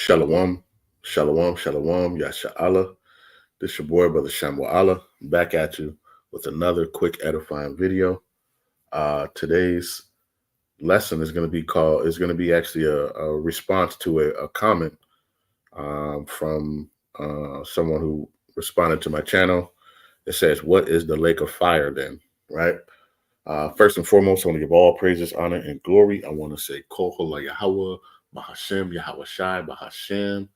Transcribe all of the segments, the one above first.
Shalom, shalom, shalom, yasha'Allah. This your boy, Brother Shamwa, back at you with another quick edifying video. Today's lesson is going to be actually a response to a comment from someone who responded to my channel. It says, what is the lake of fire then, right? First and foremost, I want to give all praises, honor, and glory. I want to say, Yahawah, Bahasham, Yahawashi, Bahasham,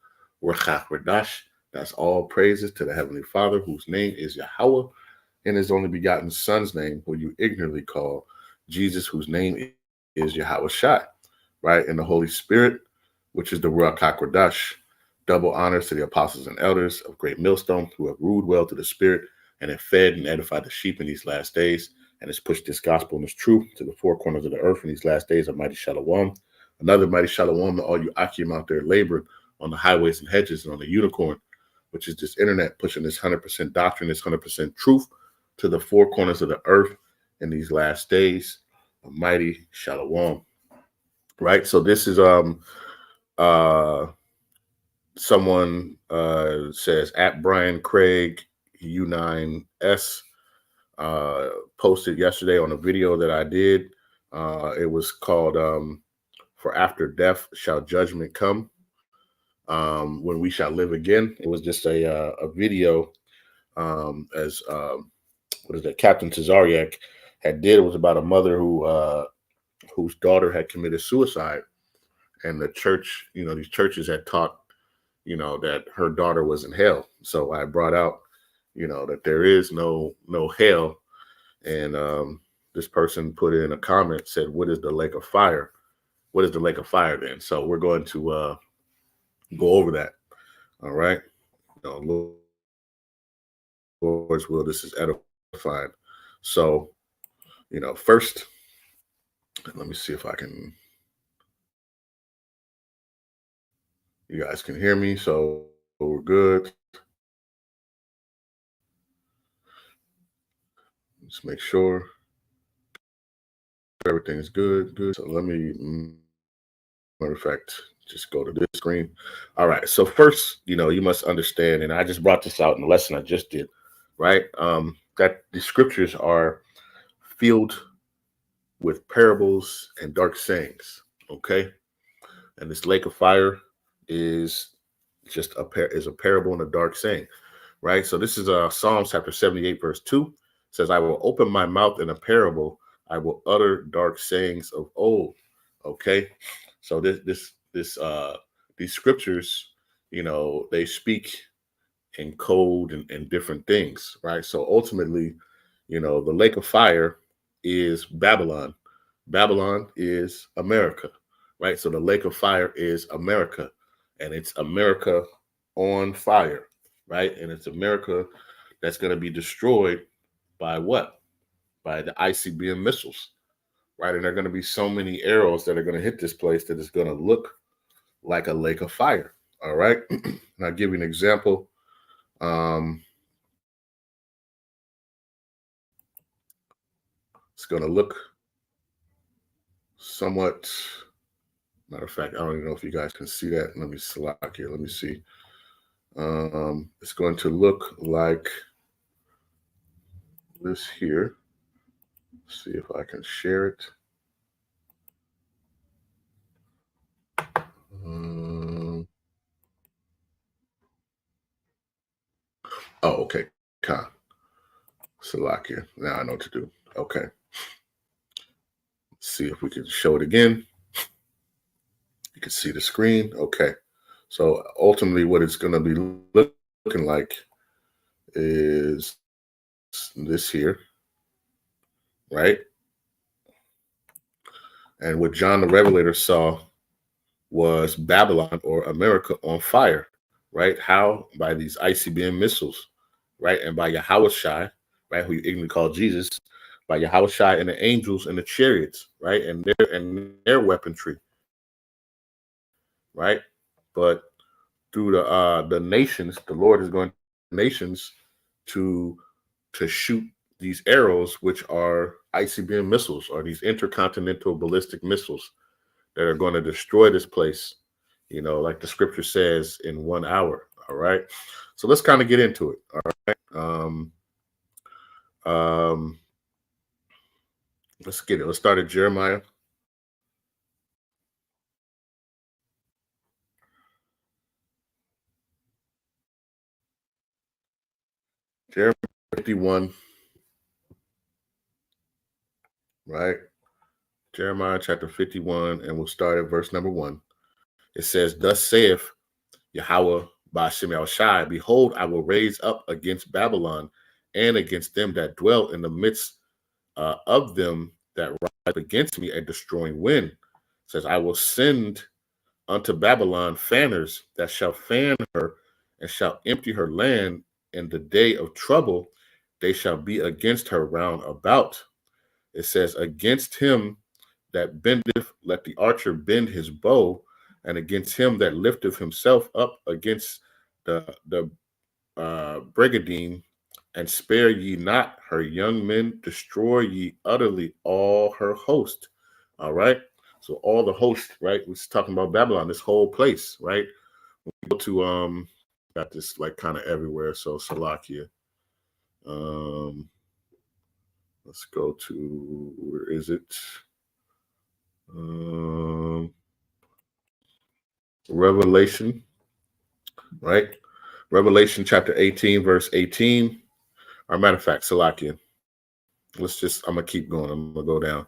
Rawchaa, Qadash. That's all praises to the Heavenly Father, whose name is Yahawah, and his only begotten Son's name, who you ignorantly call Jesus, whose name is Yahawashi, right? And the Holy Spirit, which is the Rawchaa, Qadash. Double honors to the apostles and elders of Great Millstone, who have ruled well to the Spirit and have fed and edified the sheep in these last days, and has pushed this gospel and this truth to the four corners of the earth in these last days. A mighty shalom. Another mighty shalom to all you Akim out there laboring on the highways and hedges and on the unicorn, which is this internet pushing this 100% doctrine, this 100% truth to the four corners of the earth in these last days. A mighty shalom. Right? So this is someone says at Brian Craig U9S posted yesterday on a video that I did. It was called For After Death Shall Judgment Come, When We Shall Live Again. It was just a video as Captain Tazariak had did. It was about a mother whose daughter had committed suicide, and the church, these churches had taught that her daughter was in hell. So I brought out that there is no hell. And this person put in a comment, said, what is the lake of fire? What is the lake of fire then? So we're going to go over that. All right. Lord's will, this is edifying. So, first, let me see if I can, you guys can hear me. So we're good. Let's make sure everything is good. So let me, matter of fact, just go to this screen. All right. So first, you must understand, and I just brought this out in the lesson I just did, right? That the scriptures are filled with parables and dark sayings. Okay. And this lake of fire is just a parable and a dark saying, right? So this is Psalms chapter 78, verse 2. It says, I will open my mouth in a parable. I will utter dark sayings of old. Okay. So these scriptures, they speak in code and different things, right? So ultimately, the lake of fire is Babylon. Babylon is America, right? So the lake of fire is America, and it's America on fire, right? And it's America that's going to be destroyed by what? By the ICBM missiles, right? And there are going to be so many arrows that are going to hit this place that it's going to look like a lake of fire. All right. And I'll give you an example. It's going to look somewhat, matter of fact, I don't even know if you guys can see that. Let me select here. Let me see. It's going to look like this here. See if I can share it. Okay. Select here. Now I know what to do. Okay. Let's see if we can show it again. You can see the screen. Okay. So ultimately what it's going to be looking like is this here, right? And what John the Revelator saw was Babylon, or America, on fire, right? How? By these ICBM missiles, right? And by Yahawashi, right? Who you ignorantly call Jesus, by Yahawashi and the angels and the chariots, right? And their weaponry, right? But through the nations, the Lord is going to nations to shoot these arrows, which are ICBM missiles, or these intercontinental ballistic missiles that are going to destroy this place, like the scripture says, in 1 hour. All right. So let's kind of get into it. All right. Um, let's get it. Let's start at Jeremiah. Jeremiah 51, right? Jeremiah chapter 51, and we'll start at verse number 1. It says, "Thus saith Yahawah Bahasham, behold, I will raise up against Babylon and against them that dwell in the midst of them that rise against me a destroying wind. It says, I will send unto Babylon fanners that shall fan her and shall empty her land in the day of trouble. They shall be against her round about. It says, against him that bendeth, let the archer bend his bow, and against him that lifteth himself up against the brigadine, and spare ye not her young men, destroy ye utterly all her host." All right. So all the host, right? We're talking about Babylon, this whole place, right? We go to got this like kind of everywhere. So Salakia. Let's go to, where is it? Revelation, right? Revelation chapter 18, verse 18. Or matter of fact, Salakia. I'm gonna keep going. I'm gonna go down.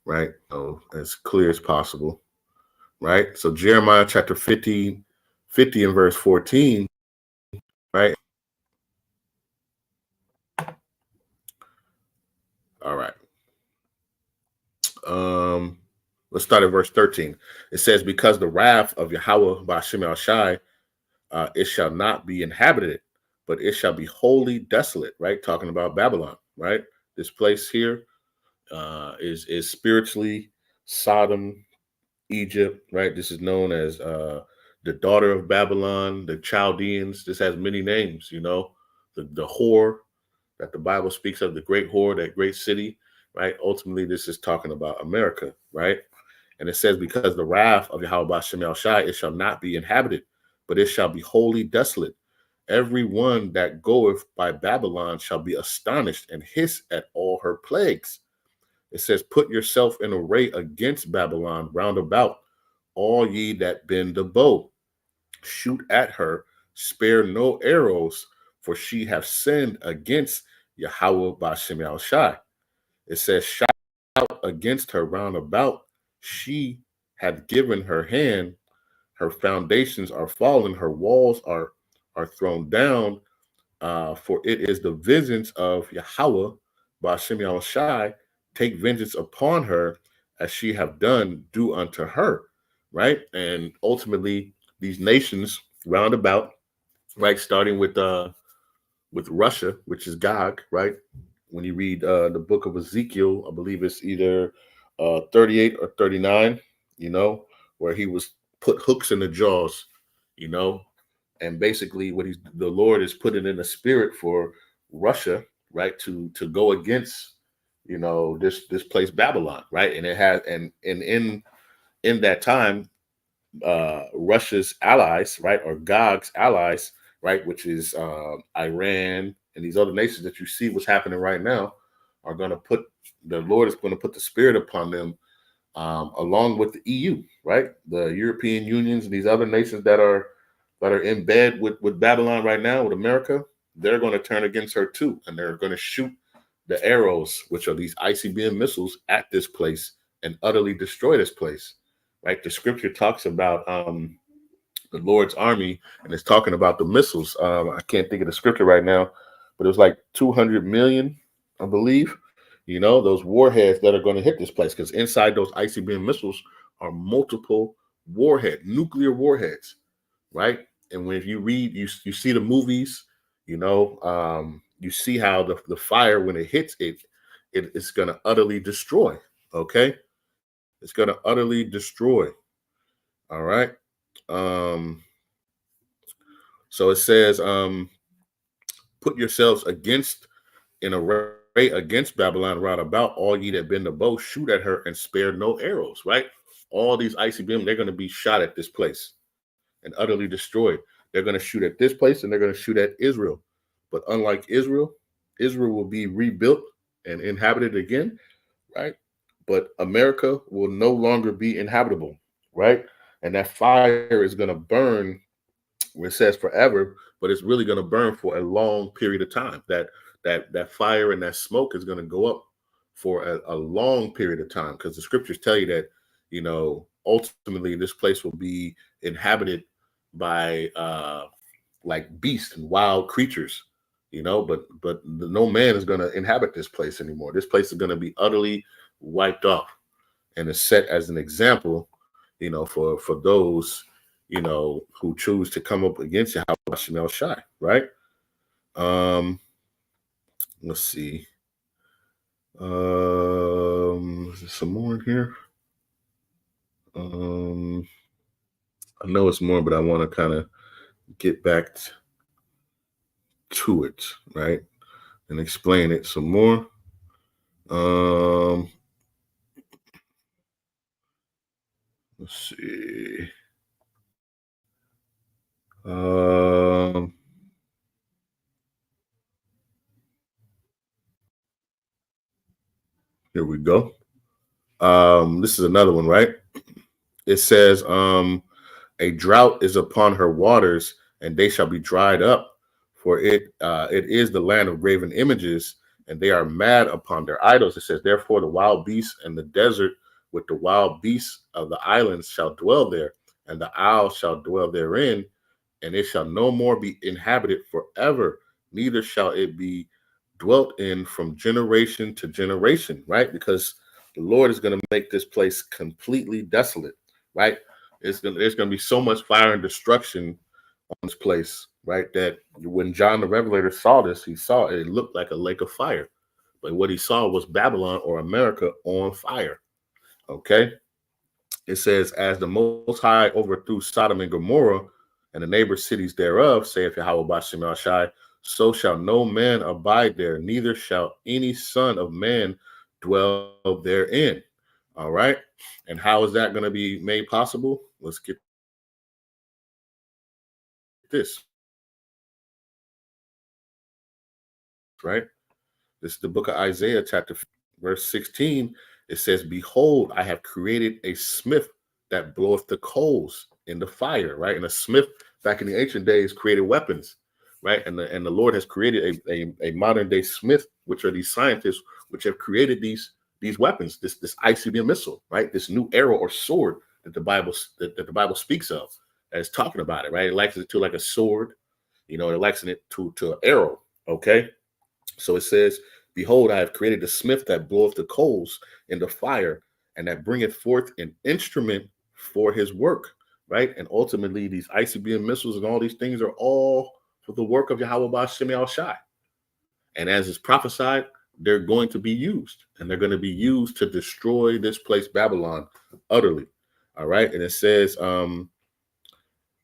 Right? So as clear as possible. Right? So Jeremiah chapter 50 and verse 14, right? All right. Let's start at verse 13. It says, because the wrath of Yahawah Bahasham, it shall not be inhabited, but it shall be wholly desolate, right? Talking about Babylon, right? This place here is spiritually Sodom, Egypt, right? This is known as the daughter of Babylon, the Chaldeans. This has many names, the whore that the Bible speaks of, the great whore, that great city, right? Ultimately, this is talking about America, right? And it says, because the wrath of Yahawah Shai, it shall not be inhabited, but it shall be wholly desolate. Every one that goeth by Babylon shall be astonished and hiss at all her plagues. It says, put yourself in array against Babylon round about, all ye that bend the bow. Shoot at her, spare no arrows, for she hath sinned against Yahawah Bahasham Shai. It says, shout against her round about. She hath given her hand, her foundations are fallen, her walls are thrown down, for it is the vengeance of Yahawah Bahasham Shai. Take vengeance upon her as she have done, do unto her. Right? And ultimately, these nations round about, right, starting with Russia, which is Gog, right? When you read the book of Ezekiel, I believe it's either 38 or 39, where he was put hooks in the jaws, and basically what the Lord is putting in the spirit for Russia, right, to go against, this place Babylon, right? And it has, and in that time, Russia's allies, right, or Gog's allies, right, which is Iran and these other nations that you see what's happening right now, are going to the Lord is going to put the spirit upon them, along with the EU, right, the European unions and these other nations that are in bed with Babylon right now, with America. They're going to turn against her too, and they're going to shoot the arrows, which are these ICBM missiles, at this place and utterly destroy this place. Right, the scripture talks about the Lord's army, and it's talking about the missiles. I can't think of the scripture right now, but it was like 200 million, I believe. Those warheads that are going to hit this place, because inside those ICBM missiles are multiple nuclear warheads, right? And when you read, you see the movies, you see how the fire, when it hits it's going to utterly destroy. Okay, it's going to utterly destroy. All right. So it says, put yourselves in array against Babylon round about, all ye that bend the bow, shoot at her and spare no arrows, right? All these ICBM, they're going to be shot at this place and utterly destroyed. They're going to shoot at this place and they're going to shoot at Israel. But unlike Israel, Israel will be rebuilt and inhabited again, right? But America will no longer be inhabitable, right? And that fire is going to burn, where it says forever, but it's really going to burn for a long period of time. That fire and that smoke is going to go up for a long period of time, because the scriptures tell you that, ultimately this place will be inhabited by like beasts and wild creatures, but no man is going to inhabit this place anymore. This place is going to be utterly wiped off, and is set as an example, for those, who choose to come up against Yahawashi, right? Let's see. Is there some more in here? I know it's more, but I want to kind of get back to it, right? And explain it some more. Let's see. Here we go. This is another one, right? It says, a drought is upon her waters, and they shall be dried up, for it is the land of graven images, and they are mad upon their idols. It says, therefore the wild beasts and the desert with the wild beasts of the islands shall dwell there, and the owl shall dwell therein, and it shall no more be inhabited forever, neither shall it be dwelt in from generation to generation, right? Because the Lord is going to make this place completely desolate, right? There's going to be so much fire and destruction on this place, right? That when John the Revelator saw this, he saw it looked like a lake of fire. But what he saw was Babylon, or America, on fire. Okay? It says, as the Most High overthrew Sodom and Gomorrah and the neighbor cities thereof, saith Yahawah Bahasham Shai, so shall no man abide there, neither shall any son of man dwell therein. All right. And how is that going to be made possible? Let's get this. Right. This is the book of Isaiah, chapter verse 16. It says, behold, I have created a smith that bloweth the coals in the fire. Right. And a smith back in the ancient days created weapons. Right. And the Lord has created a modern day smith, which are these scientists which have created these weapons, this ICBM missile, right? This new arrow or sword that the Bible speaks of, as talking about it, right? It likens it to like a sword, it likens it to an arrow. Okay. So it says, behold, I have created a smith that bloweth the coals in the fire, and that bringeth forth an instrument for his work, right? And ultimately, these ICBM missiles and all these things are all for the work of Yahawah Bahasham Shai. And as is prophesied, they're going to be used, and they're going to be used to destroy this place, Babylon, utterly. All right. And it says,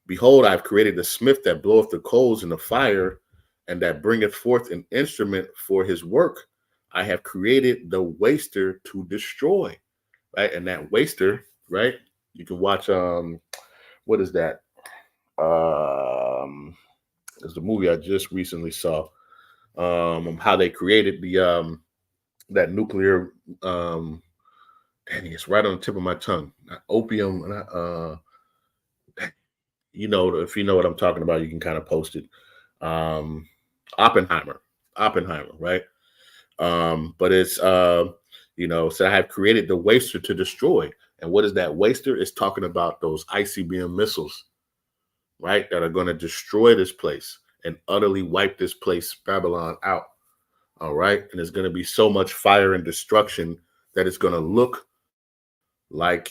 behold, I've created the smith that bloweth the coals in the fire, and that bringeth forth an instrument for his work. I have created the waster to destroy. Right. And that waster, right? You can watch, what is that? There's a movie I just recently saw, how they created the that nuclear dang, it's right on the tip of my tongue. Not opium, if you know what I'm talking about, you can kind of post it. Oppenheimer, right? But it's so I have created the waster to destroy. And what is that waster? It's talking about those ICBM missiles, right? That are going to destroy this place and utterly wipe this place, Babylon, out. All right. And there's going to be so much fire and destruction that it's going to look like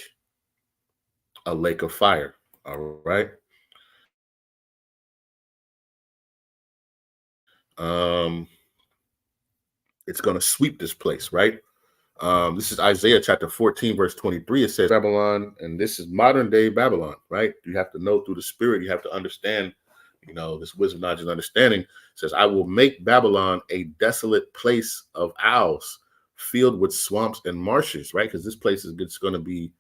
a lake of fire. All right. It's going to sweep this place, right? This is Isaiah chapter 14, verse 23. It says Babylon, and this is modern day Babylon, right? You have to know through the spirit. You have to understand this wisdom, knowledge, and understanding says, I will make Babylon a desolate place of owls, filled with swamps and marshes, right? Because this place is going to be,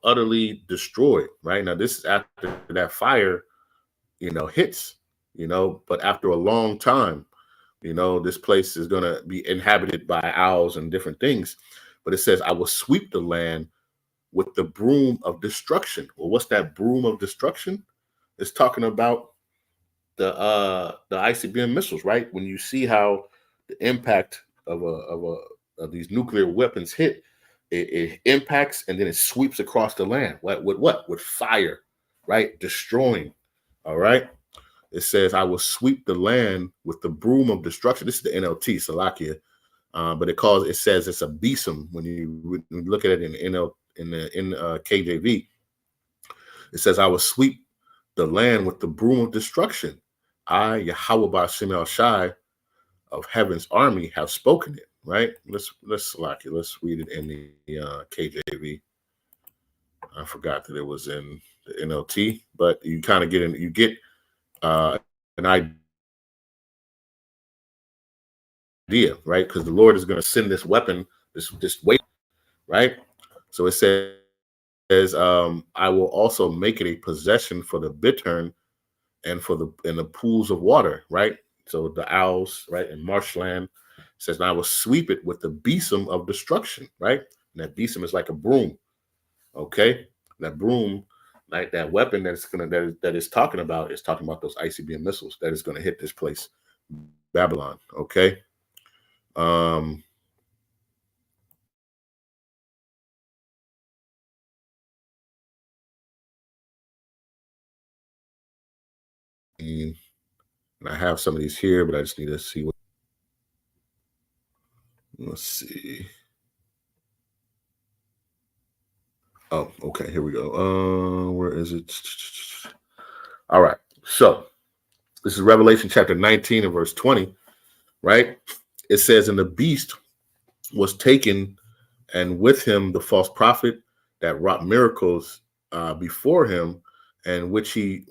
utterly destroyed, right? Now, this is after that fire, hits, but after a long time, this place is going to be inhabited by owls and different things. But it says, I will sweep the land with the broom of destruction. Well, what's that broom of destruction? It's talking about the ICBM missiles, right? When you see how the impact of these nuclear weapons hit, it impacts and then it sweeps across the land. With what? With fire, right? Destroying. All right. It says, I will sweep the land with the broom of destruction. This is the NLT, Salakia. But it says it's a besom when you look at it in KJV. It says, I will sweep the land with the broom of destruction. I, Yahawah Bahasham of heaven's army, have spoken it. Right? Let's read it in the KJV. I forgot that it was in the NLT, but you kind of get an idea, right? Because the Lord is going to send this weapon, this weight, right? So it says, I will also make it a possession for the bittern and for the pools of water, right? So the owls, right, and marshland. It says, and I will sweep it with the besom of destruction, right? And that besom is like a broom, okay? That broom, like that weapon that is talking about those ICBM missiles that is going to hit this place, Babylon, okay? And I have some of these here, but I just need to see what. Let's see. Oh, okay. Here we go. Where is it? All right. So this is Revelation chapter 19 and verse 20, right? It says, and the beast was taken, and with him the false prophet that wrought miracles before him, and which he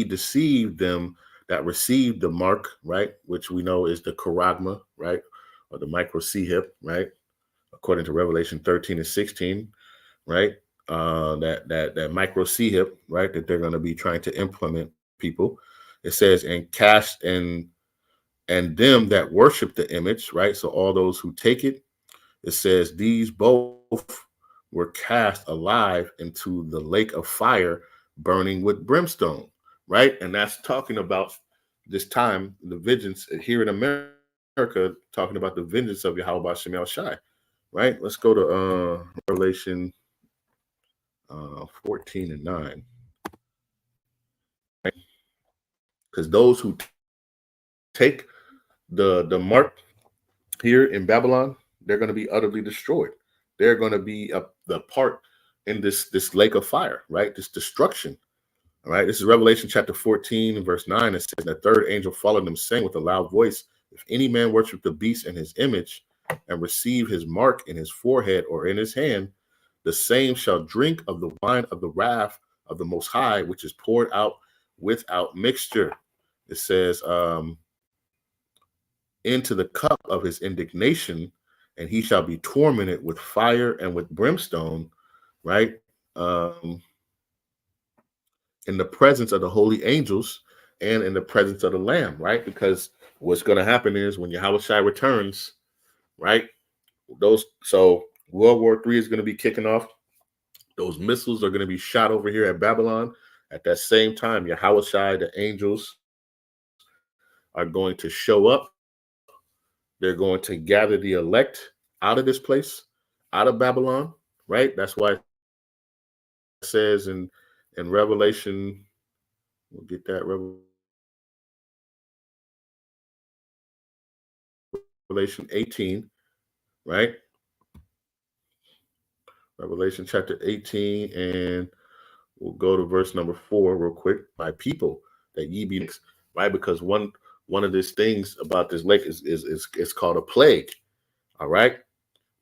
deceived them that received the mark, right? Which we know is the charagma, right? Or the micro hip, right? According to Revelation 13 and 16, right? That micro hip, right? That they're going to be trying to implement people. It says, and cast and them that worship the image, right? So all those who take it, it says these both were cast alive into the lake of fire, burning with brimstone, right? And that's talking about this time, the vengeance here in America, talking about the vengeance of Yahawah Shemel Shai, right? Let's go to Revelation 14 and 9. Right? Because those who take the mark here in Babylon, they're going to be utterly destroyed. They're going to be the part in this lake of fire, right? This destruction. All right. This is Revelation chapter 14 and verse 9. It says, the third angel followed them, saying with a loud voice, if any man worship the beast in his image and receive his mark in his forehead or in his hand, the same shall drink of the wine of the wrath of the Most High, which is poured out without mixture. It says, into the cup of his indignation, and he shall be tormented with fire and with brimstone, right? In the presence of the holy angels and in the presence of the Lamb, right? Because what's going to happen is when Yahawashi returns, right? So World War III is going to be kicking off. Those missiles are going to be shot over here at Babylon. At that same time, Yahawashi, the angels, are going to show up. They're going to gather the elect out of this place, out of Babylon, right? That's why it says in Revelation, we'll get that, Revelation 18, right? Revelation chapter 18, and we'll go to verse number 4 real quick. My people, that ye be, right? Because one of these things about this lake is called a plague, all right?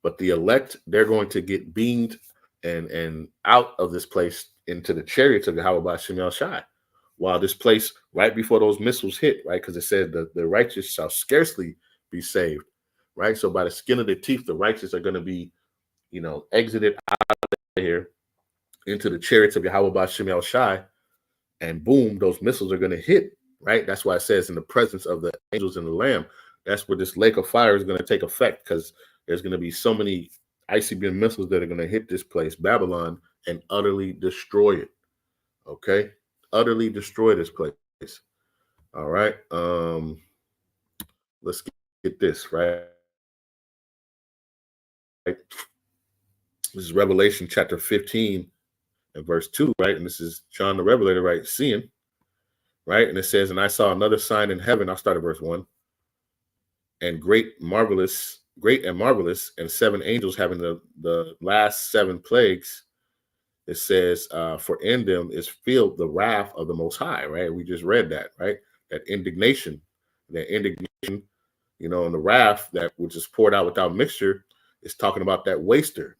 But the elect, they're going to get beamed and out of this place into the chariots of Yahawah Shemel Shai. while this place, right before those missiles hit, right, because it said that the righteous shall scarcely be saved, right? So by the skin of their teeth, the righteous are going to be, exited out of here into the chariots of Yahawah Bahasham Yahawashi, and boom, those missiles are going to hit, right? That's why it says in the presence of the angels and the Lamb. That's where this lake of fire is going to take effect, because there's going to be so many ICBM missiles that are going to hit this place, Babylon, and utterly destroy it. Okay? Utterly destroy this place. All right. Let's get this, right? This is Revelation chapter 15 and verse 2, right? And this is John the Revelator, right? Seeing, right? And it says, and I saw another sign in heaven. I'll start at verse 1. And great and marvelous, and 7 angels having the last 7 plagues. It says, for in them is filled the wrath of the Most High, right? We just read that, right? That indignation, and the wrath that which is poured out without mixture is talking about that waster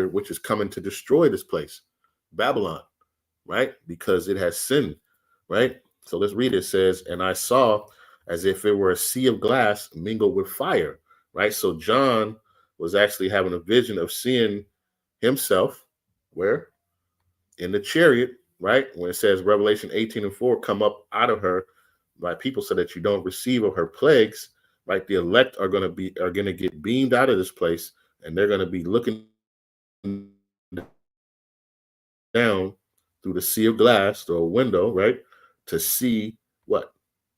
which is coming to destroy this place, Babylon, right? Because it has sinned, right? So let's read it. It says, and I saw as if it were a sea of glass mingled with fire, right? So John was actually having a vision of seeing himself, where? In the chariot, right? When it says Revelation 18:4, come up out of her by people so that you don't receive of her plagues, right? The elect are going to get beamed out of this place, and they're going to be looking down through the sea of glass, through a window, right? To see what?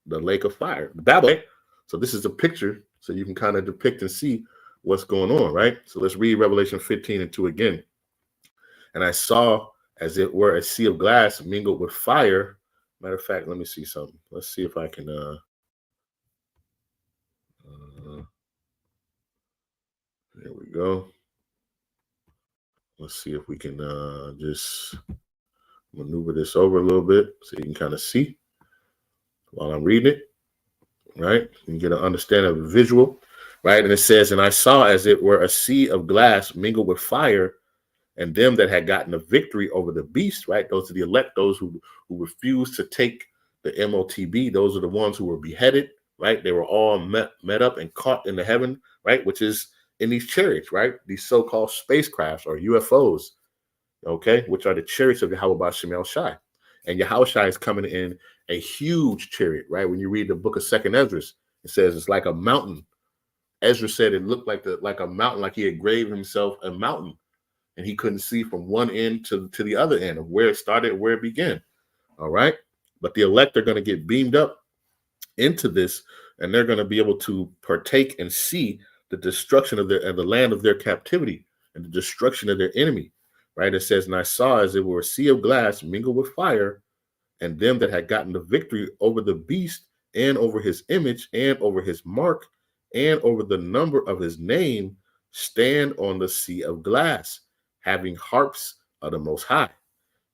The lake of fire, the Babylon. So this is a picture, so you can kind of depict and see what's going on, right? So let's read Revelation 15:2 again. And I saw as it were a sea of glass mingled with fire. Matter of fact, let me see something. Let's see if I can there we go. Let's see if we can just maneuver this over a little bit so you can kind of see while I'm reading it, right? You can get an understanding of the visual, right? And it says, and I saw as it were a sea of glass mingled with fire, and them that had gotten a victory over the beast, right? Those are the elect, those who refused to take the MOTB. Those are the ones who were beheaded, right? They were all met up and caught in the heaven, right? Which is in these chariots, right? These so-called spacecrafts or UFOs, okay? Which are the chariots of Yahawah Bahasham Yahawashi. And Yahawashi is coming in a huge chariot, right? When you read the book of 2nd Ezra, it says it's like a mountain. Ezra said it looked like a mountain, like he had graved himself a mountain. And he couldn't see from one end to the other end of where it started, where it began. All right. But the elect are going to get beamed up into this, and they're going to be able to partake and see the destruction of the land of their captivity and the destruction of their enemy. Right. It says, and I saw as it were a sea of glass mingled with fire, and them that had gotten the victory over the beast and over his image and over his mark and over the number of his name stand on the sea of glass, having harps of the Most High,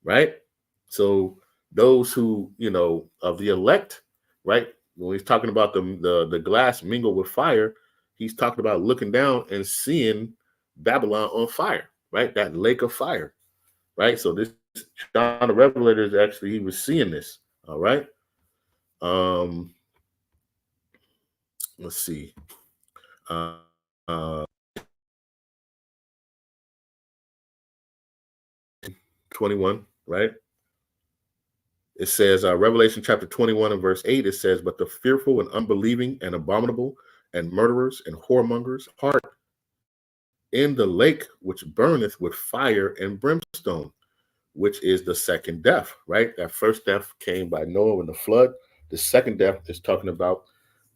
right? So those who, of the elect, right? When he's talking about the glass mingled with fire, he's talking about looking down and seeing Babylon on fire, right? That lake of fire, right? So this John the Revelator is actually, he was seeing this, all right? Let's see. 21, right? It says, Revelation chapter 21 and verse 8, it says, but the fearful and unbelieving and abominable and murderers and whoremongers part in the lake which burneth with fire and brimstone, which is the second death, right? That first death came by Noah in the flood. The second death is talking about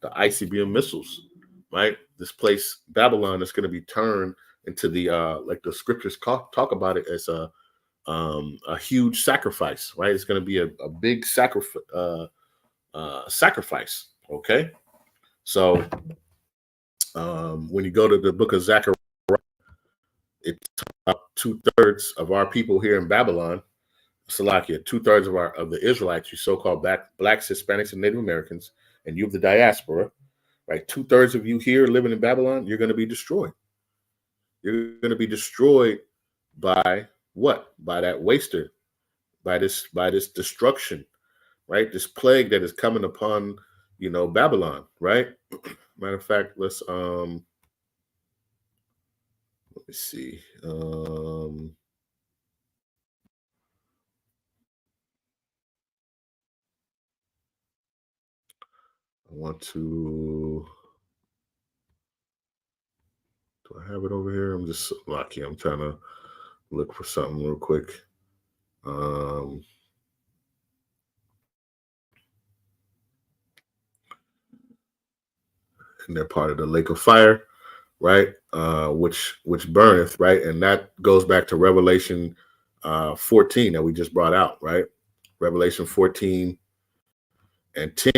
the ICBM missiles, right? This place, Babylon, is going to be turned into the, like the scriptures talk about it as a huge sacrifice, right? It's going to be a big sacrifice. Okay. So when you go to the book of Zechariah, it's about 2/3 of our people here in Babylon, Salakia, 2/3 of the Israelites, you so-called blacks, Hispanics, and Native Americans, and you of the diaspora, right? 2/3 of you here living in Babylon, you're going to be destroyed. You're going to be destroyed by what? By that waster, by this destruction, right? This plague that is coming upon, Babylon, right? Matter of fact, let me see. I want to. Do I have it over here? I'm just lucky. I'm trying to look for something real quick. And they're part of the lake of fire, right? Which burneth, right? And that goes back to Revelation 14 that we just brought out, right? Revelation 14 and 10.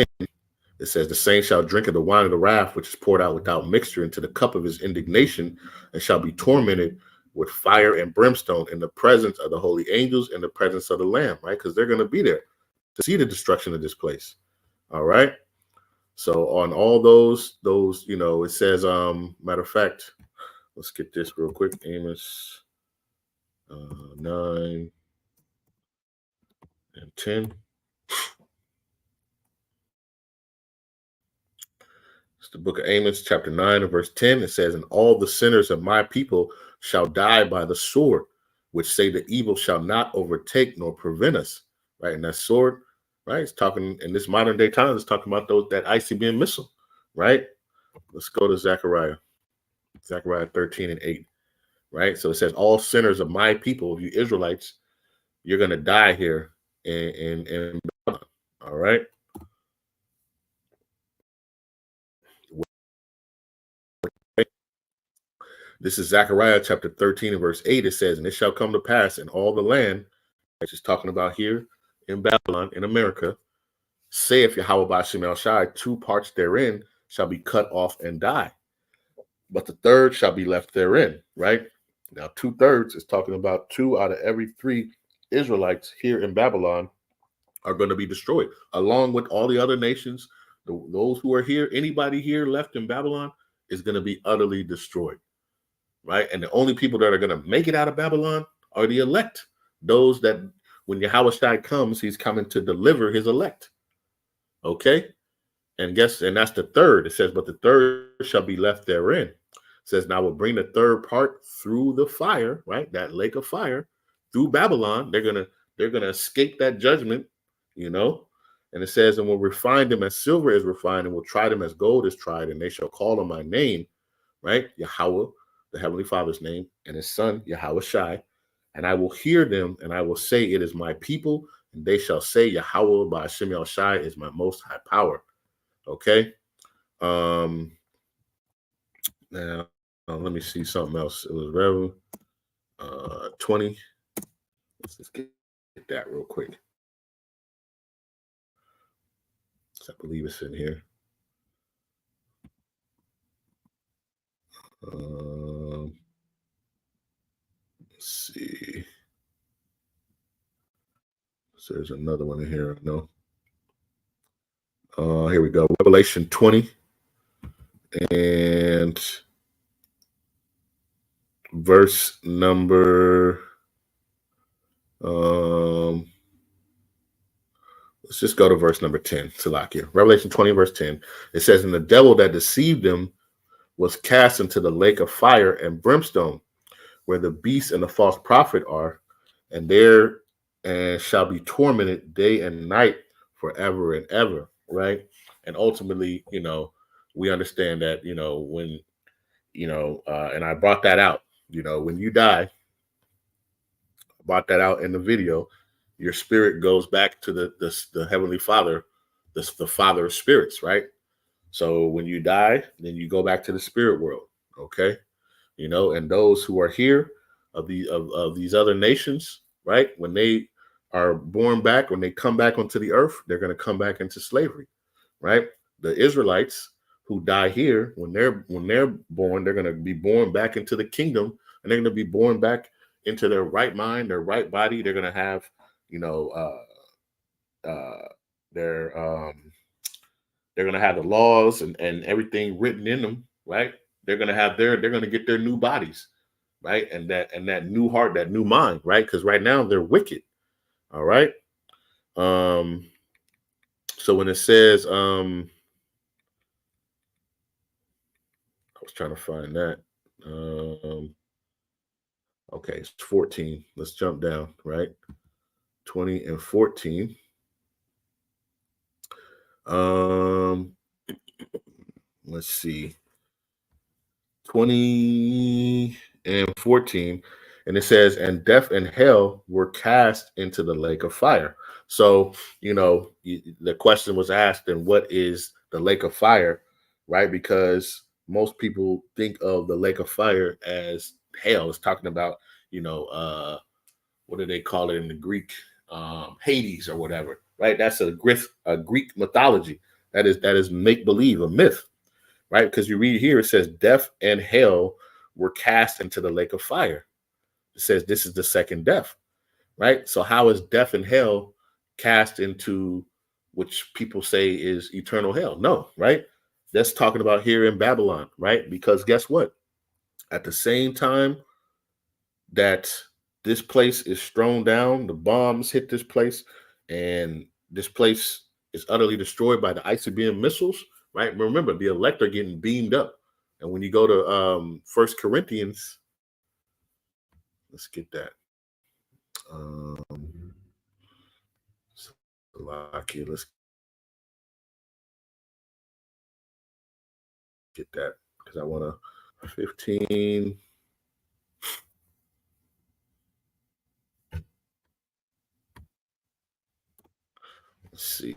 It says, the saints shall drink of the wine of the wrath, which is poured out without mixture into the cup of his indignation, and shall be tormented with fire and brimstone in the presence of the holy angels, in the presence of the Lamb, right? Because they're going to be there to see the destruction of this place. All right. So on all those, it says, matter of fact, let's get this real quick. Amos 9 and 10. It's the book of Amos, chapter 9 and verse 10. It says, and all the sinners of my people shall die by the sword, which say the evil shall not overtake nor prevent us. Right. And that sword, right, it's talking in this modern day time, it's talking about that ICBM missile. Right. Let's go to Zechariah 13 and 8. Right. So it says, all sinners of my people, you Israelites, you're going to die here in Babylon. All right. This is Zechariah chapter 13 and verse 8. It says, and it shall come to pass in all the land, which is talking about here in Babylon, in America, saith Yahawah Bahasham Yahawashi, 2 parts therein shall be cut off and die, but the third shall be left therein, right? Now, 2/3 is talking about 2 out of every 3 Israelites here in Babylon are going to be destroyed, along with all the other nations. Those who are here, anybody here left in Babylon is going to be utterly destroyed. Right? And the only people that are going to make it out of Babylon are the elect. Those that when Yahawashi comes, he's coming to deliver his elect. Okay? And that's the third. It says, but the third shall be left therein. It says, now we'll bring the third part through the fire, right? That lake of fire, through Babylon. They're gonna escape that judgment, And it says, and we'll refine them as silver is refined, and we'll try them as gold is tried, and they shall call on my name, right? Yahawah, the Heavenly Father's name, and his son, Yahawashi, and I will hear them, and I will say, it is my people, and they shall say, Yahawah Bahasham Yahawashi is my most high power. Okay. Now let me see something else. It was Rev 20. Let's just get that real quick. I believe it's in here. Let's see. So there's another one in here. No. Here we go. Revelation 20 and verse number. Let's just go to verse number 10. Salakia. Revelation 20, verse 10. It says, and the devil that deceived them was cast into the lake of fire and brimstone, where the beast and the false prophet are, and there shall be tormented day and night forever and ever. Right. And ultimately, we understand that, when, and I brought that out, when you die, I brought that out in the video, your spirit goes back to the Heavenly Father, the Father of spirits, right? So when you die, then you go back to the spirit world, okay? And those who are here of these other nations, right? When they are born back, when they come back onto the earth, they're going to come back into slavery, right? The Israelites who die here, when they're born, they're going to be born back into the kingdom, and they're going to be born back into their right mind, their right body. They're going to have, they're going to have the laws and everything written in them, right? They're going to get their new bodies, right? And that new heart, that new mind, right? Because right now they're wicked. All right. So when it says, I was trying to find that. Okay, it's 14. Let's jump down, right? 20 and 14. Let's see. 20 and 14. And it says, and death and hell were cast into the lake of fire. So, the question was asked, and what is the lake of fire, right? Because most people think of the lake of fire as hell. It's talking about, what do they call it in the Greek? Hades or whatever, right? That's a Greek mythology. That is make believe, a myth, right? Because you read here, it says death and hell were cast into the lake of fire. It says this is the second death, right? So how is death and hell cast into, which people say is eternal hell? No, right? That's talking about here in Babylon, right? Because guess what? At the same time that this place is thrown down, the bombs hit this place, and this place is utterly destroyed by the ICBM missiles, right? Remember, the elect are getting beamed up. And when you go to 1 Corinthians, let's get that. Let's get that because I want to 15. Let's see.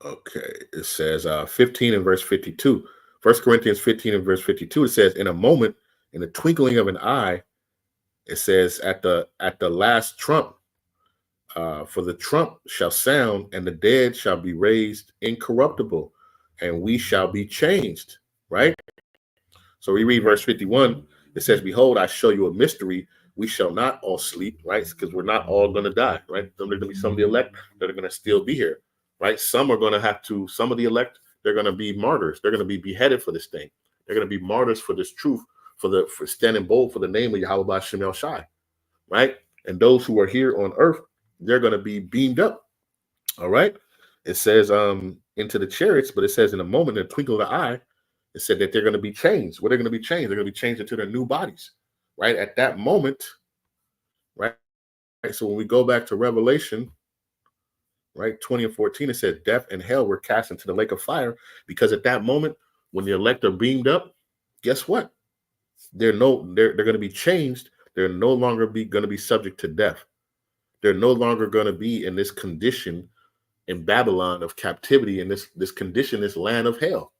Okay, it says 15 and verse 52. 1 Corinthians 15 and verse 52, it says, in a moment, in the twinkling of an eye, it says at the last trump, for the trump shall sound, and the dead shall be raised incorruptible, and we shall be changed, right? So we read verse 51, it says, behold, I show you a mystery. We shall not all sleep, right? Because we're not all going to die, right? There's going to be some of the elect that are going to still be here, right? Some are going to have to, some of the elect, they're going to be martyrs. They're going to be beheaded for this thing. They're going to be martyrs for this truth, for standing bold for the name of Yahawah Bahasham Rawchaa, right? And those who are here on earth, they're going to be beamed up, all right? It says into the chariots, but it says in a moment, in a twinkle of the eye, it said that they're going to be changed. What are they going to be changed? They're going to be changed into their new bodies, right? At that moment, right? So when we go back to Revelation, right, 20 and 14, it said death and hell were cast into the lake of fire, because at that moment, when the elect are beamed up, guess what? They're going to be changed. They're no longer going to be subject to death. They're no longer going to be in this condition in Babylon of captivity, in this condition, this land of hell.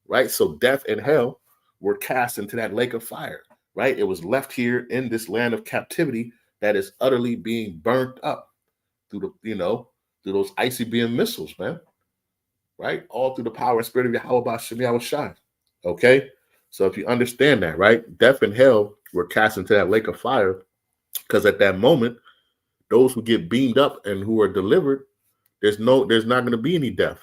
Right? So death and hell were cast into that lake of fire, right? It was left here in this land of captivity that is utterly being burnt up through through those ICBM missiles, man. Right? All through the power and spirit of Yahawah Bahasham Rawchaa. Okay? So if you understand that, right? Death and hell were cast into that lake of fire, because at that moment, those who get beamed up and who are delivered, there's not going to be any death.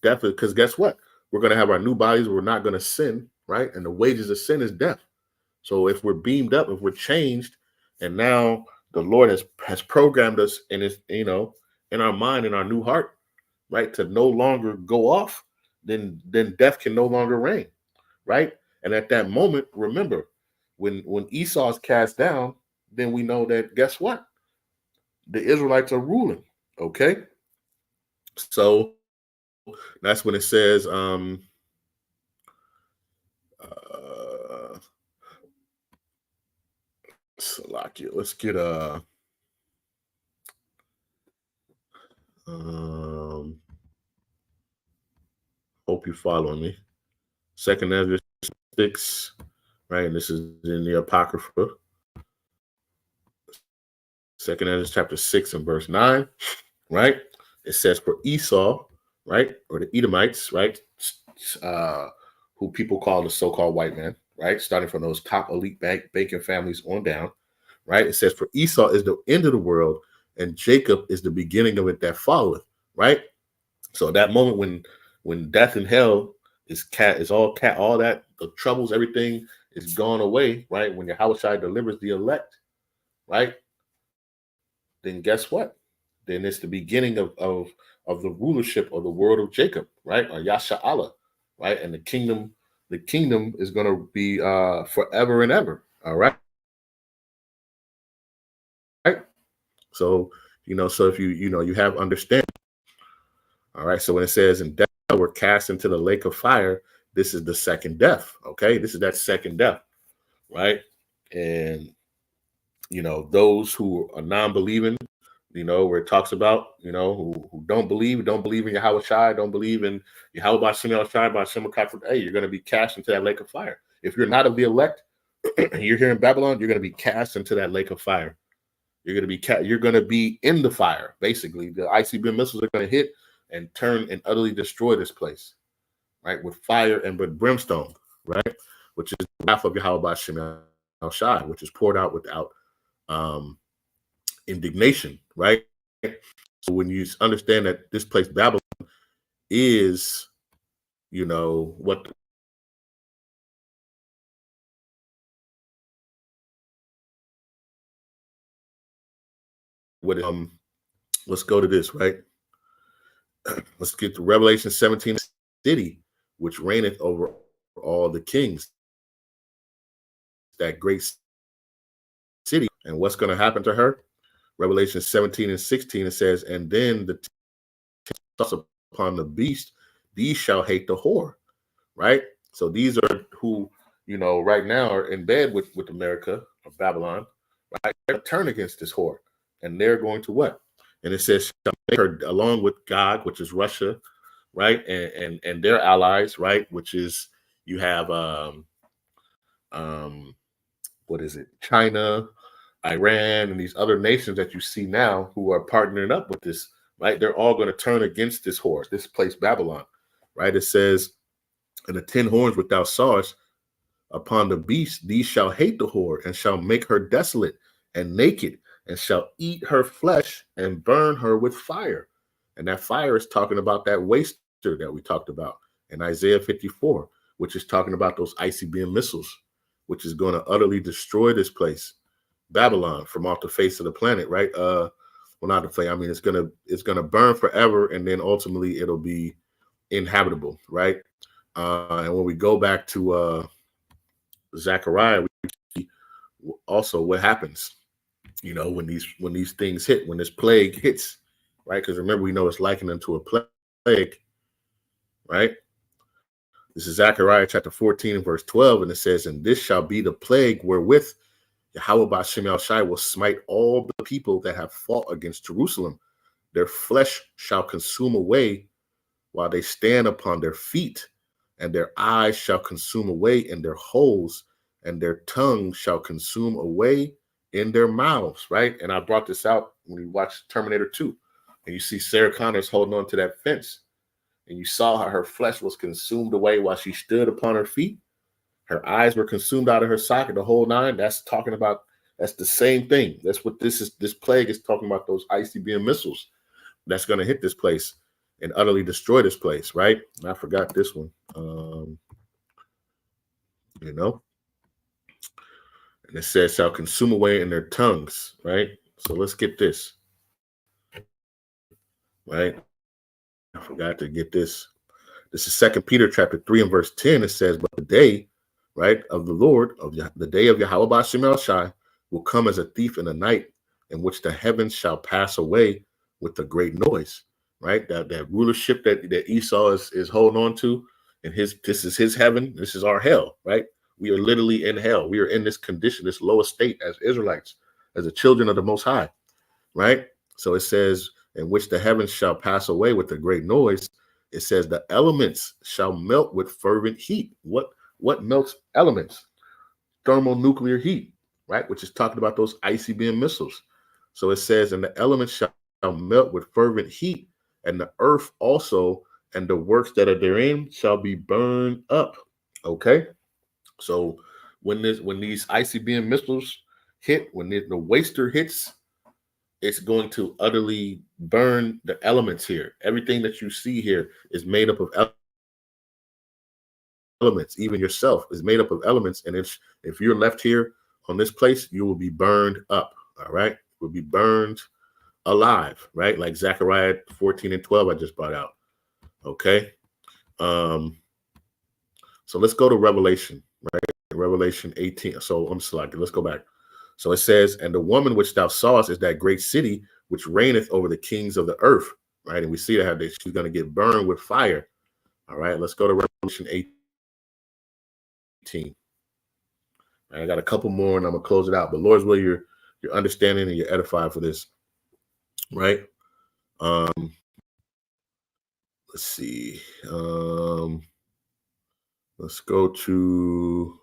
Death, because guess what? We're going to have our new bodies. We're not going to sin, right? And the wages of sin is death. So if we're beamed up, if we're changed, and now the Lord has programmed us in his, in our mind, in our new heart, right, to no longer go off, then death can no longer reign, right? And at that moment, remember, when Esau is cast down, then we know that, guess what? The Israelites are ruling, okay? So that's when it says, Salakia. Let's get hope you following me. 2 Ezra 6, right? And this is in the Apocrypha. 2 Ezra chapter 6 and verse 9, right? It says, for Esau, right, or the Edomites, right, who people call the so-called white man, right, starting from those top elite banking families on down, right? It says, for Esau is the end of the world, and Jacob is the beginning of it that followeth, right? So that moment when death and hell all that, the troubles, everything is gone away, right? When Yahawashi delivers the elect, right? Then guess what? Then it's the beginning of the rulership of the world of Jacob, right? Or Yasha'Allah, right? And the kingdom is going to be forever and ever. All right. Right. So, so if you have understanding. All right. So when it says, and death were cast into the lake of fire, this is the second death. Okay. This is that second death. Right. And, those who are non-believing, where it talks about, who don't believe in Yahawashi, don't believe in Yahawah Shai, hey, you're going to be cast into that lake of fire. If you're not of the elect, you're here in Babylon, you're going to be cast into that lake of fire. You're going to be in the fire. Basically, the ICBM missiles are going to hit and turn and utterly destroy this place, right? With fire and with brimstone, right? Which is the wrath of Yahawah Shai, which is poured out without indignation, right? So when you understand that this place Babylon is, what let's go to this, right? Let's get to Revelation 17, city which reigneth over all the kings, that great city. And what's going to happen to her? Revelation 17 and 16, it says, and then the toss upon the beast, these shall hate the whore, right? So these are who, right now are in bed with America or Babylon, right? They're turn against this whore, and they're going to what? And it says, shall make her along with Gog, which is Russia, right? And their allies, right? Which is, you have what is it? China, Iran, and these other nations that you see now who are partnering up with this, right? They're all going to turn against this whore, this place Babylon, right? It says, and the 10 horns which thou sawest upon the beast, these shall hate the whore, and shall make her desolate and naked, and shall eat her flesh and burn her with fire. And that fire is talking about that waster that we talked about in Isaiah 54, which is talking about those ICBM missiles, which is going to utterly destroy this place, Babylon, from off the face of the planet, right? Well, not the place. I mean, it's gonna burn forever, and then ultimately it'll be inhabitable, right? And when we go back to Zechariah, we see also what happens, when these things hit, when this plague hits, right? Because remember, we know it's likened unto a plague, right? This is Zechariah chapter 14 and verse 12, and it says, and this shall be the plague wherewith Yahawah Shai will smite all the people that have fought against Jerusalem. Their flesh shall consume away while they stand upon their feet, and their eyes shall consume away in their holes, and their tongue shall consume away in their mouths, right? And I brought this out when we watched Terminator 2, and you see Sarah Connor's holding on to that fence, and you saw how her flesh was consumed away while she stood upon her feet. Her eyes were consumed out of her socket, the whole nine. That's the same thing. That's what this plague is talking about, those ICBM missiles that's going to hit this place and utterly destroy this place, right? And I forgot this one. And it says, shall consume away in their tongues, right? So let's get this, right? I forgot to get this. This is 2 Peter chapter 3 and verse 10. It says, but the day, right, of the Lord, the day of Yahawah Shai will come as a thief in the night, in which the heavens shall pass away with a great noise, right? That rulership that Esau is holding on to, and this is his heaven, this is our hell, right? We are literally in hell. We are in this condition, this lower state as Israelites, as the children of the Most High, right? So it says, in which the heavens shall pass away with a great noise. It says the elements shall melt with fervent heat. What melts elements? Thermonuclear heat, right? Which is talking about those ICBM missiles. So it says, and the elements shall melt with fervent heat, and the earth also, and the works that are therein shall be burned up. Okay. So when these ICBM missiles hit, when the waster hits, it's going to utterly burn the elements here. Everything that you see here is made up of elements. Even yourself is made up of elements. And if you're left here on this place, you will be burned up. All right. You will be burned alive, right? Like Zechariah 14 and 12 I just brought out. Okay. So let's go to Revelation, right? Revelation 18. So I'm selected. Let's go back. So it says, and the woman which thou sawest is that great city which reigneth over the kings of the earth, right? And we see that she's going to get burned with fire. All right, let's go to Revelation 18. Right, I got a couple more and I'm going to close it out. But Lord's will, you're understanding and you're edified for this, right? Let's see. Let's go to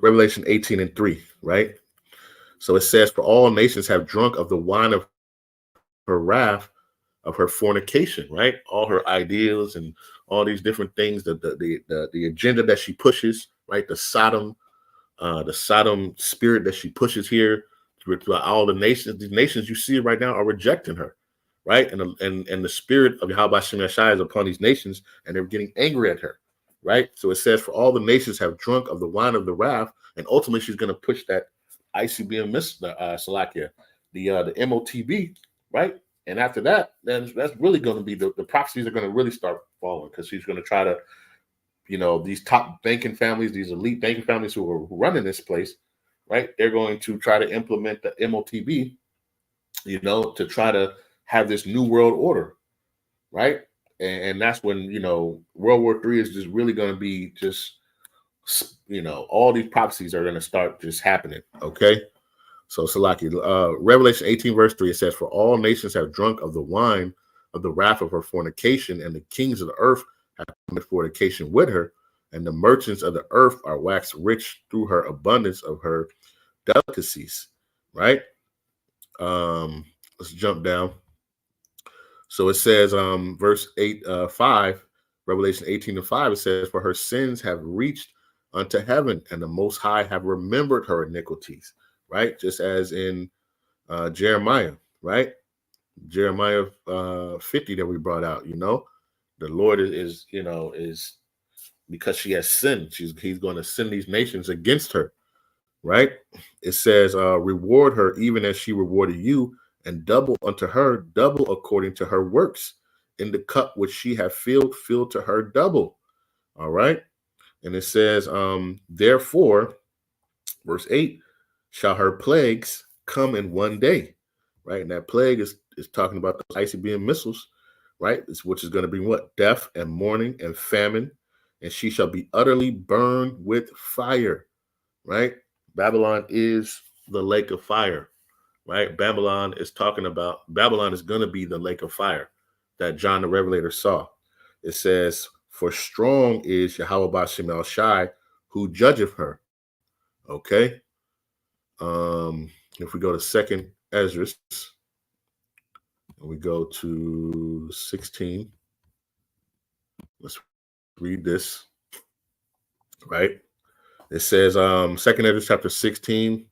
Revelation 18 and 3, right? So it says, for all nations have drunk of the wine of her wrath, of her fornication, right? All her ideals and all these different things, the agenda that she pushes, right? The Sodom spirit that she pushes here throughout all the nations. These nations you see right now are rejecting her, right? And the spirit of Yahawashi is upon these nations, and they're getting angry at her, right? So it says, for all the nations have drunk of the wine of the wrath, and ultimately she's going to push that ICBM Salakia, the MOTB, right? And after that, then that's really going to be the prophecies are going to really start falling, because she's going to try to, these top banking families, these elite banking families who are running this place, right? They're going to try to implement the MOTB, to try to have this new world order, right? And that's when, World War III is just really going to be just, all these prophecies are going to start just happening, okay? So, Salaki, Revelation 18, verse 3, it says, for all nations have drunk of the wine of the wrath of her fornication, and the kings of the earth have committed fornication with her, and the merchants of the earth are waxed rich through her abundance of her delicacies, right? Let's jump down. So it says, verse 5, Revelation 18 and 5, it says, for her sins have reached unto heaven, and the Most High have remembered her iniquities, right? Just as in Jeremiah, right? Jeremiah 50 that we brought out, the Lord is because she has sinned, he's going to send these nations against her, right? It says, reward her even as she rewarded you, and double unto her, double according to her works. In the cup which she hath filled, fill to her double. All right. And it says, therefore, verse 8, shall her plagues come in one day, right? And that plague is talking about the ICBM missiles, right? Which is going to bring what? Death and mourning and famine. And she shall be utterly burned with fire, right? Babylon is the lake of fire, right? Babylon is going to be the lake of fire that John the Revelator saw. It says, for strong is Yahawah Shai, who judgeth her. Okay. If we go to 2nd Ezra, and we go to 16, let's read this, right? It says, 2nd Ezra chapter 16,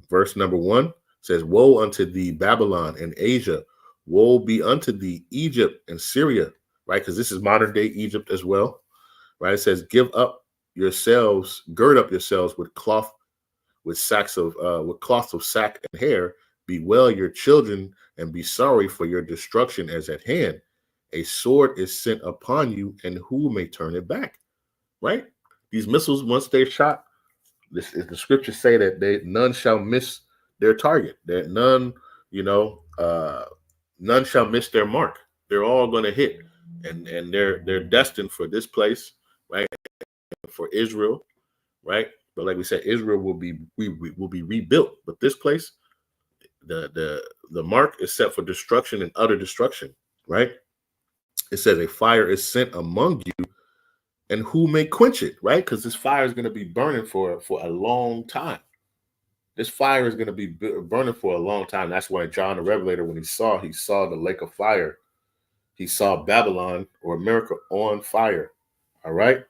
verse number 1, says, woe unto thee, Babylon and Asia, woe be unto thee, Egypt and Syria, right? Because this is modern day Egypt as well, right? It says, gird up yourselves with cloth of sack and hair, bewail your children and be sorry, for your destruction is at hand. A sword is sent upon you, and who may turn it back, right? These missiles, once they're shot, the scriptures say that none shall miss their target, that none shall miss their mark. They're all going to hit, and they're destined for this place, right? For Israel, right? But like we said, Israel will be rebuilt. But this place, the mark is set for destruction and utter destruction, right? It says a fire is sent among you, and who may quench it, right? Because this fire is going to be burning for a long time. This fire is going to be burning for a long time. That's why John the Revelator, when he saw the lake of fire, he saw Babylon or America on fire. All right.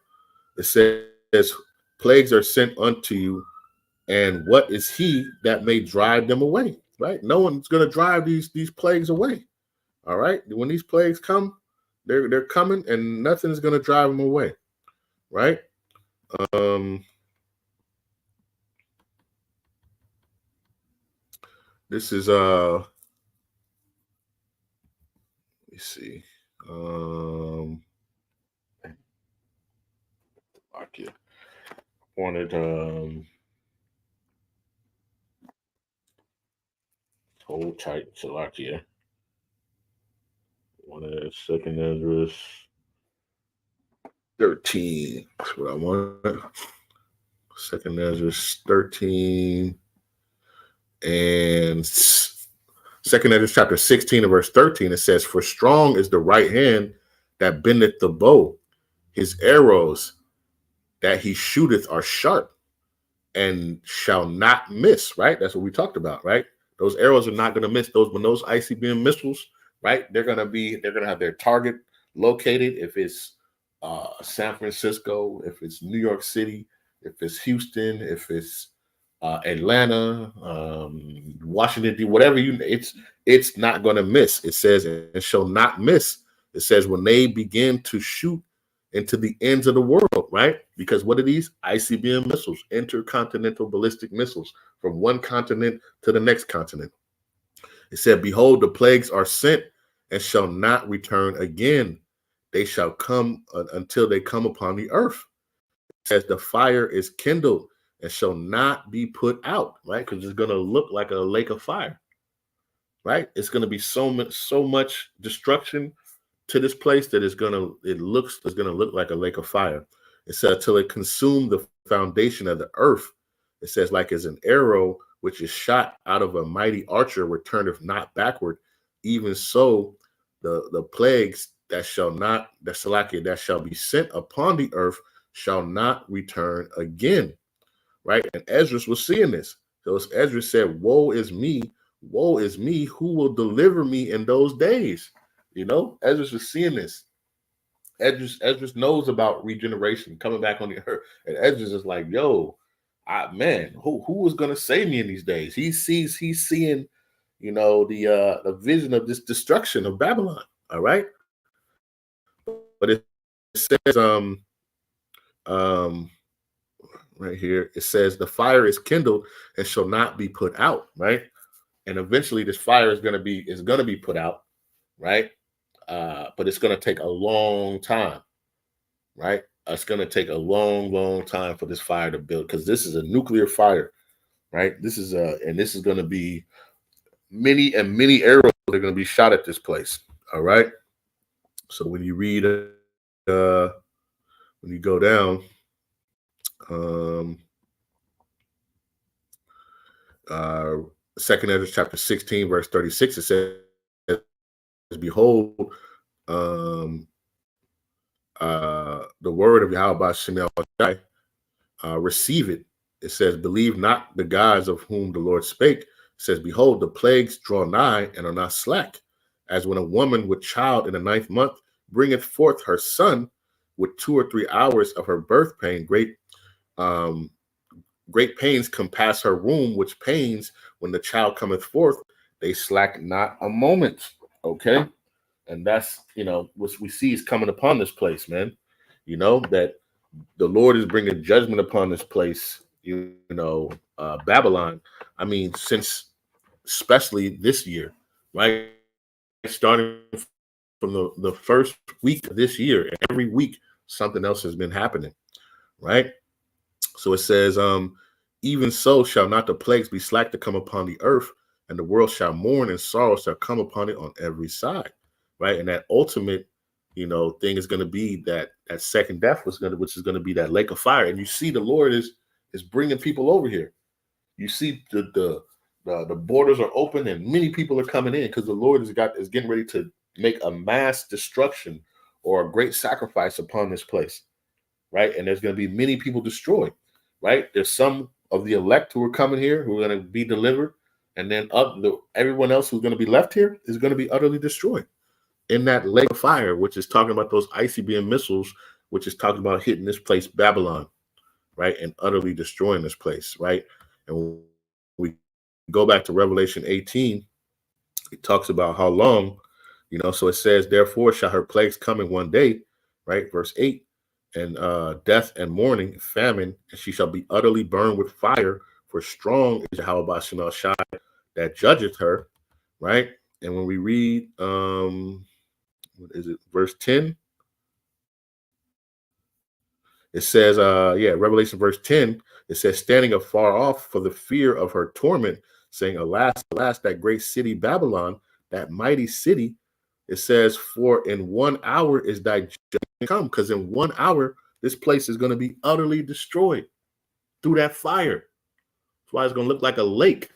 It says, plagues are sent unto you, and what is he that may drive them away? Right? No one's going to drive these plagues away. All right. When these plagues come, They're coming, and nothing is going to drive them away, right? This is let me see. Slovakia. Wanted hold tight, Slovakia. Wanted second address 13. That's what I wanted. Second address 13 and second address chapter 16 and verse 13. It says, "For strong is the right hand that bendeth the bow. His arrows that he shooteth are sharp and shall not miss," right? That's what we talked about, right? Those arrows are not going to miss. When those ICBM missiles, right? They're going to have their target located. If it's San Francisco, if it's New York City, if it's Houston, if it's Atlanta, Washington, D, whatever it's not going to miss. It says, "and shall not miss." It says when they begin to shoot into the ends of the world, right? Because what are these? ICBM missiles, intercontinental ballistic missiles, from one continent to the next continent. It said, "Behold, the plagues are sent and shall not return again. They shall come until they come upon the earth." It says, "The fire is kindled and shall not be put out," right? Because it's going to look like a lake of fire, right? It's going to be so much destruction to this place that it's gonna look like a lake of fire. It says, "Till it consume the foundation of the earth." It says, "Like as an arrow which is shot out of a mighty archer returneth not backward, even so the plagues that shall be sent upon the earth shall not return again." Right? And Ezra was seeing this. So Ezra said, woe is me, who will deliver me in those days? Ezra was seeing this. Ezra knows about regeneration coming back on the earth. And Ezra is like, yo, who was gonna save me in these days? He's seeing, the vision of this destruction of Babylon. All right. But it says, right here, it says, "The fire is kindled and shall not be put out," right? And eventually this fire is gonna be put out, right? But it's going to take a long time, right? It's going to take a long, long time for this fire to build, because this is a nuclear fire, right? This is going to be many and many arrows that are going to be shot at this place. All right. So when you read, when you go down, Second Ezra chapter 16 verse 36, it says, "Behold, the word of Yahawah, receive it." It says, "Believe not the gods of whom the Lord spake." It says, "Behold, the plagues draw nigh and are not slack, as when a woman with child in the 9th month bringeth forth her son with 2 or 3 hours of her birth pain. Great pains compass her womb, which pains when the child cometh forth, they slack not a moment." Okay. And that's, what we see is coming upon this place, man. That the Lord is bringing judgment upon this place, Babylon. I mean, since especially this year, right? Starting from the first week of this year, and every week something else has been happening, right? So it says, "Even so shall not the plagues be slack to come upon the earth, and the world shall mourn, and sorrow shall come upon it on every side," right? And that ultimate, thing is going to be that second death which is going to be that lake of fire. And you see, the Lord is bringing people over here. You see, the borders are open, and many people are coming in, because the Lord is getting ready to make a mass destruction or a great sacrifice upon this place, right? And there's going to be many people destroyed, right? There's some of the elect who are coming here who are going to be delivered, and then everyone else who's going to be left here is going to be utterly destroyed in that lake of fire, which is talking about those ICBM missiles, which is talking about hitting this place, Babylon, right? And utterly destroying this place, right? And when we go back to Revelation 18, it talks about how long, So it says, therefore shall her plagues come in one day, right? Verse 8, and death and mourning, famine, and she shall be utterly burned with fire, for strong is Yahawashi that judgeth her, right? And when we read, what is it, verse 10? It says, Revelation verse 10, it says, standing afar off for the fear of her torment, saying, alas, alas, that great city Babylon, that mighty city. It says, for in 1 hour is thy judgment come, because in 1 hour, this place is going to be utterly destroyed through that fire. That's why it's going to look like a lake,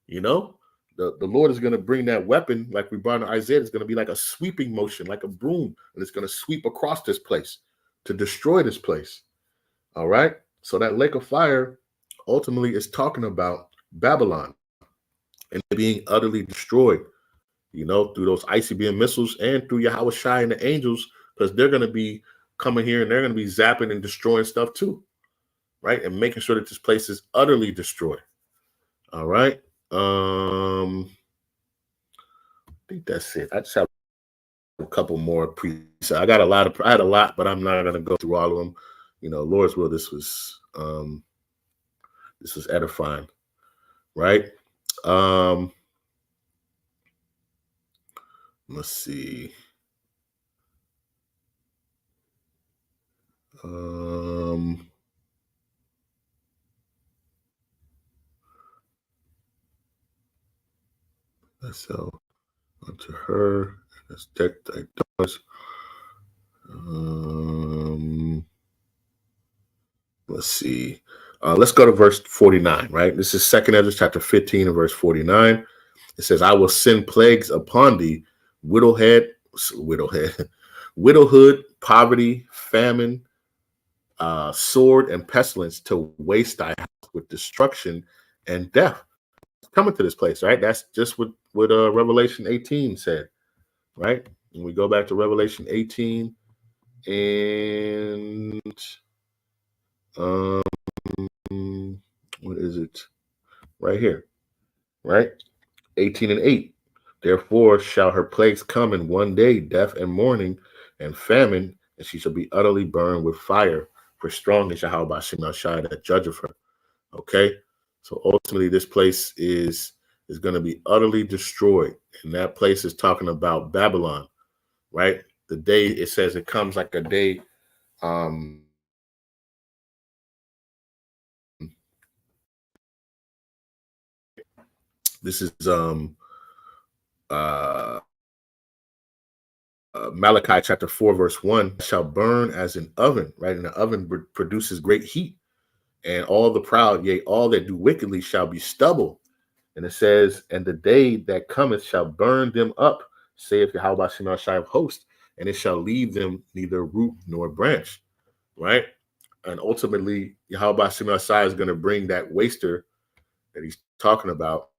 The Lord is going to bring that weapon, like we brought in Isaiah. It's going to be like a sweeping motion, like a broom, and it's going to sweep across this place to destroy this place. All right. So that lake of fire ultimately is talking about Babylon and being utterly destroyed, through those ICBM missiles and through Yahawashi and the angels, because they're going to be coming here and they're going to be zapping and destroying stuff too. Right. And making sure that this place is utterly destroyed. All right. I think that's it. I just have a couple more presets. I had a lot, but I'm not going to go through all of them. Lord's will, this was edifying, right? Let's see. So unto her, that's deck thy daughters. Let's see. Let's go to verse 49, right? This is 2nd Ezra chapter 15 and verse 49. It says, I will send plagues upon thee, widowhood, poverty, famine, sword, and pestilence to waste thy house with destruction and death. Coming to this place, right? That's just what Revelation 18 said, right? And we go back to Revelation 18 and what is it? Right here, right? 18 and 8. Therefore shall her plagues come in one day, death and mourning and famine, and she shall be utterly burned with fire. For strong is Yahawashi that judgeth her. Okay, so ultimately this place is going to be utterly destroyed, and that place is talking about Babylon, right? The day it says it comes like a day. This is Malachi chapter 4 verse 1, shall burn as an oven, right? And the oven produces great heat, and all the proud, yea, all that do wickedly shall be stubble. And it says, and the day that cometh shall burn them up, saith Yahawashi of hosts, and it shall leave them neither root nor branch, right? And ultimately, Yahawashi is going to bring that waster that he's talking about.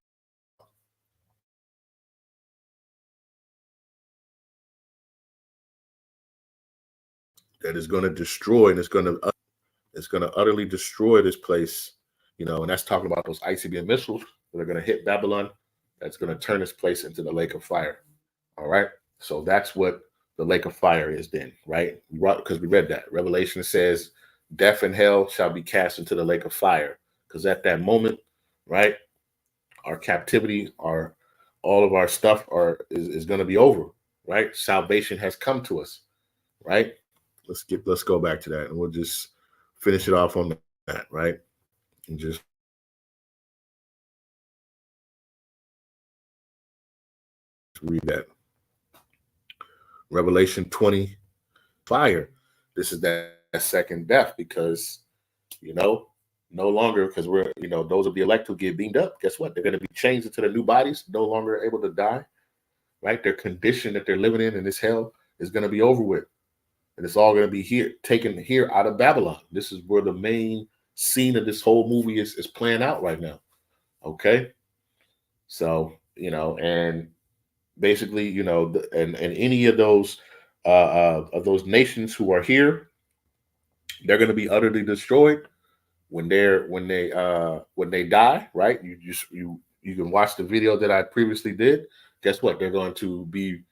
That is going to destroy, and it's going to utterly destroy this place, and that's talking about those ICBM missiles that are going to hit Babylon. That's going to turn this place into the lake of fire. All right. So that's what the lake of fire is then, right? Because we read that. Revelation says death and hell shall be cast into the lake of fire. Because at that moment, right, our captivity, all of our stuff is going to be over, right? Salvation has come to us, right? Let's go back to that, and we'll just finish it off on that, right? And just read that. Revelation 20, fire. This is that second death, because no longer, because we're those of the elect who get beamed up, guess what? They're going to be changed into their new bodies, no longer able to die, right? Their condition that they're living in this hell is going to be over with, and it's all going to be taken here out of Babylon. This is where the main scene of this whole movie is playing out right now. Okay, so and basically and any of those nations who are here, they're going to be utterly destroyed when they die, right? You can watch the video that I previously did. Guess what? They're going to be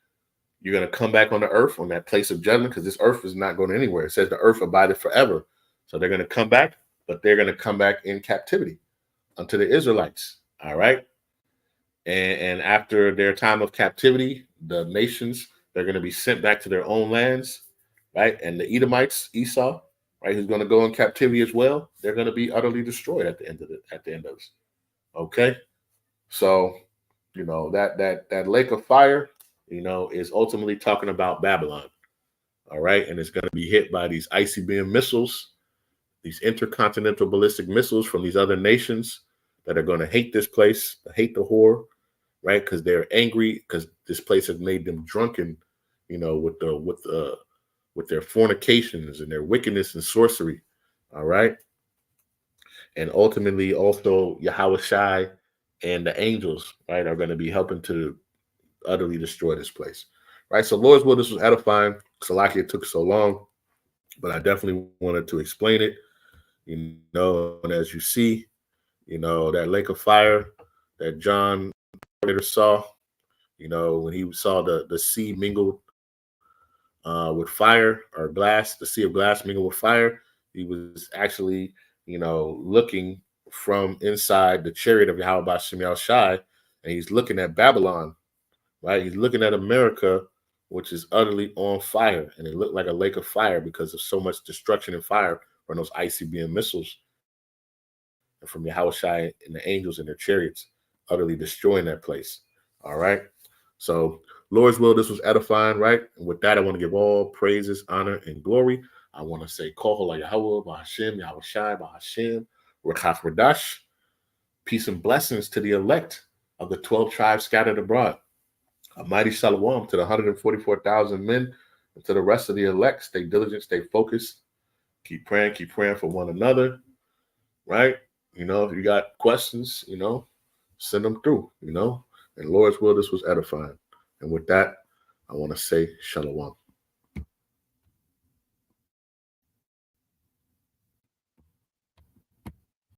You're going to come back on the earth, on that place of judgment, because this earth is not going anywhere. It says the earth abideth forever. So they're going to come back, but they're going to come back in captivity unto the Israelites. All right. And after their time of captivity, the nations, they're going to be sent back to their own lands, right? And the Edomites, Esau, right, who's going to go in captivity as well, they're going to be utterly destroyed at the end of it. Okay. So, that lake of fire, is ultimately talking about Babylon. All right. And it's going to be hit by these ICBM missiles, these intercontinental ballistic missiles from these other nations that are going to hate this place, hate the whore, right? Because they're angry because this place has made them drunken, with their fornications and their wickedness and sorcery. All right. And ultimately also Yahawashi and the angels, right, are going to be helping to utterly destroy this place. Right. So Lord's will, this was edifying. Salaki, it took so long, but I definitely wanted to explain it. And as you see, that lake of fire that John saw, when he saw the sea mingled with fire, or glass, the sea of glass mingled with fire, he was actually, looking from inside the chariot of Yahweh Bahasham Yahawashi, and he's looking at Babylon, right? He's looking at America, which is utterly on fire, and it looked like a lake of fire because of so much destruction and fire from those ICBM missiles and from Yahawashi and the angels in their chariots, utterly destroying that place. All right. So, Lord's will, this was edifying, right? And with that, I want to give all praises, honor, and glory. I want to say, Kohala Yahawah, Bahasham, Yahawashi, Bahasham, Qadash. Peace and blessings to the elect of the 12 tribes scattered abroad. A mighty shalom to the 144,000 men, and to the rest of the elect. Stay diligent, stay focused. Keep praying for one another, right? If you got questions, send them through, And Lord's will, this was edifying. And with that, I want to say shalom.